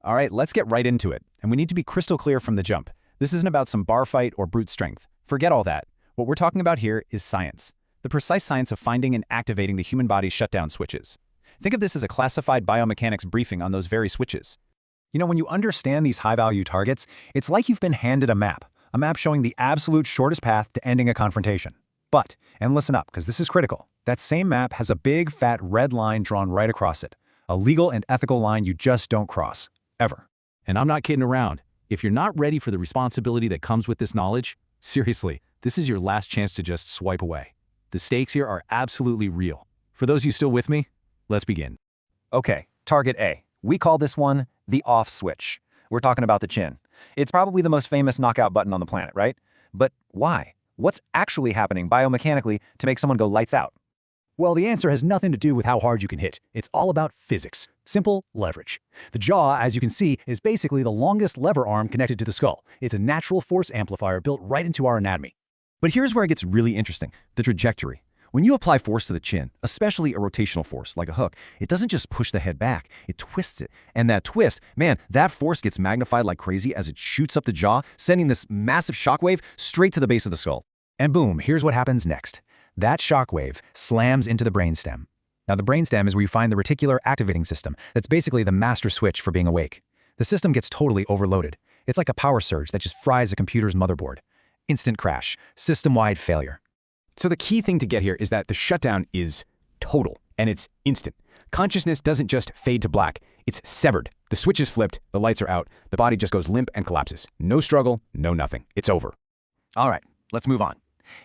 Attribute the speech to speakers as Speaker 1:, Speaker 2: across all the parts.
Speaker 1: All right, let's get right into it. And we need to be crystal clear from the jump. This isn't about some bar fight or brute strength. Forget all that. What we're talking about here is science. The precise science of finding and activating the human body's shutdown switches. Think of this as a classified biomechanics briefing on those very switches. You know, when you understand these high-value targets, it's like you've been handed a map showing the absolute shortest path to ending a confrontation. But, and listen up, because this is critical, that same map has a big, fat red line drawn right across it. A legal and ethical line you just don't cross. Ever.
Speaker 2: And I'm not kidding around. If you're not ready for the responsibility that comes with this knowledge, seriously, this is your last chance to just swipe away. The stakes here are absolutely real. For those of you still with me, let's begin.
Speaker 3: Okay, target A. We call this one the off switch. We're talking about the chin. It's probably the most famous knockout button on the planet, right? But why? What's actually happening biomechanically to make someone go lights out?
Speaker 4: Well, the answer has nothing to do with how hard you can hit. It's all about physics. Simple leverage. The jaw, as you can see, is basically the longest lever arm connected to the skull. It's a natural force amplifier built right into our anatomy.
Speaker 5: But here's where it gets really interesting, the trajectory. When you apply force to the chin, especially a rotational force like a hook, it doesn't just push the head back, it twists it. And that twist, man, that force gets magnified like crazy as it shoots up the jaw, sending this massive shockwave straight to the base of the skull.
Speaker 4: And boom, here's what happens next. That shockwave slams into the brainstem. Now, the brainstem is where you find the reticular activating system. That's basically the master switch for being awake. The system gets totally overloaded. It's like a power surge that just fries a computer's motherboard. Instant crash, system-wide failure.
Speaker 6: So the key thing to get here is that the shutdown is total, and it's instant. Consciousness doesn't just fade to black, it's severed. The switch is flipped, the lights are out, the body just goes limp and collapses. No struggle, no nothing. It's over.
Speaker 1: All right, let's move on.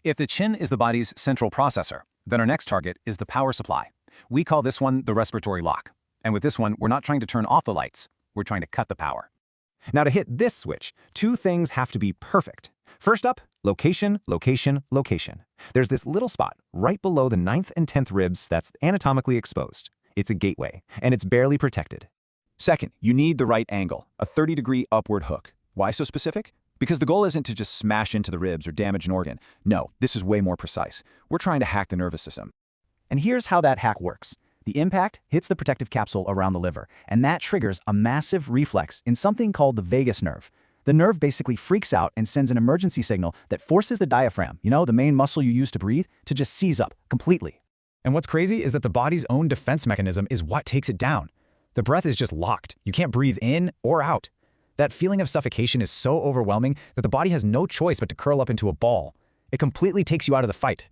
Speaker 1: If the chin is the body's central processor, then our next target is the power supply. We call this one the respiratory lock. And with this one, we're not trying to turn off the lights, we're trying to cut the power.
Speaker 3: Now, to hit this switch, two things have to be perfect. First up, location, location, location. There's this little spot right below the 9th and 10th ribs that's anatomically exposed. It's a gateway, and it's barely protected.
Speaker 1: Second, you need the right angle, a 30-degree upward hook. Why so specific? Because the goal isn't to just smash into the ribs or damage an organ. No, this is way more precise. We're trying to hack the nervous system.
Speaker 4: And here's how that hack works. The impact hits the protective capsule around the liver, and that triggers a massive reflex in something called the vagus nerve. The nerve basically freaks out and sends an emergency signal that forces the diaphragm, you know, the main muscle you use to breathe, to just seize up completely.
Speaker 7: And what's crazy is that the body's own defense mechanism is what takes it down. The breath is just locked. You can't breathe in or out. That feeling of suffocation is so overwhelming that the body has no choice but to curl up into a ball. It completely takes you out of the fight.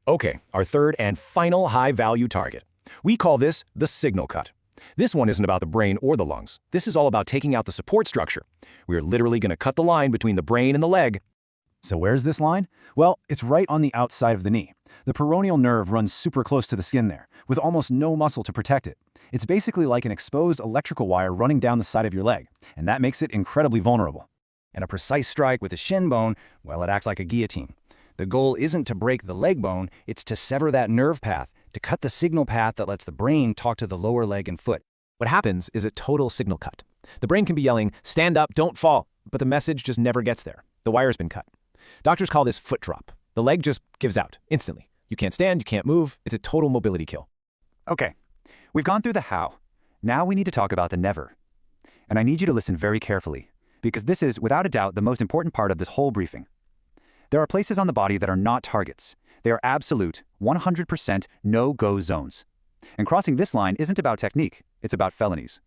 Speaker 5: Okay, our third and final high-value target. We call this the signal cut. This one isn't about the brain or the lungs. This is all about taking out the support structure. We're literally going to cut the line between the brain and the leg.
Speaker 1: So where's this line? Well, it's right on the outside of the knee. The peroneal nerve runs super close to the skin there, with almost no muscle to protect it. It's basically like an exposed electrical wire running down the side of your leg, and that makes it incredibly vulnerable. And a precise strike with the shin bone, well, it acts like a guillotine. The goal isn't to break the leg bone, it's to sever that nerve path, to cut the signal path that lets the brain talk to the lower leg and foot. What happens is a total signal cut. The brain can be yelling, "Stand up, don't fall," but the message just never gets there. The wire's been cut. Doctors call this foot drop. The leg just gives out instantly. You can't stand, you can't move, it's a total mobility kill.
Speaker 3: Okay, we've gone through the how. Now we need to talk about the never. And I need you to listen very carefully, because this is, without a doubt, the most important part of this whole briefing. There are places on the body that are not targets. They are absolute, 100% no-go zones. And crossing this line isn't about technique, it's about felonies.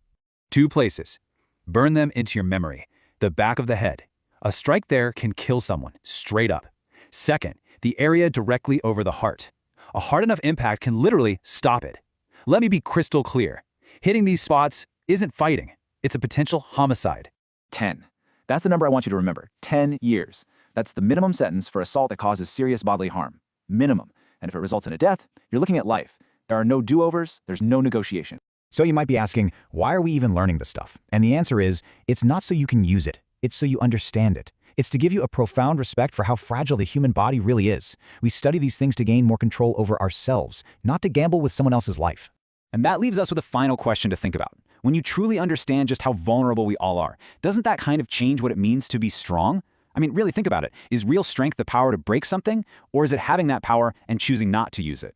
Speaker 1: Two places. Burn them into your memory. The back of the head. A strike there can kill someone, straight up. Second, the area directly over the heart. A hard enough impact can literally stop it. Let me be crystal clear. Hitting these spots isn't fighting. It's a potential homicide.
Speaker 3: 10. That's the number I want you to remember. 10 years. That's the minimum sentence for assault that causes serious bodily harm. Minimum. And if it results in a death, you're looking at life. There are no do-overs, there's no negotiation.
Speaker 4: So you might be asking, why are we even learning this stuff? And the answer is, it's not so you can use it. It's so you understand it. It's to give you a profound respect for how fragile the human body really is. We study these things to gain more control over ourselves, not to gamble with someone else's life.
Speaker 1: And that leaves us with a final question to think about. When you truly understand just how vulnerable we all are, doesn't that kind of change what it means to be strong? I mean, really think about it. Is real strength the power to break something, or is it having that power and choosing not to use it?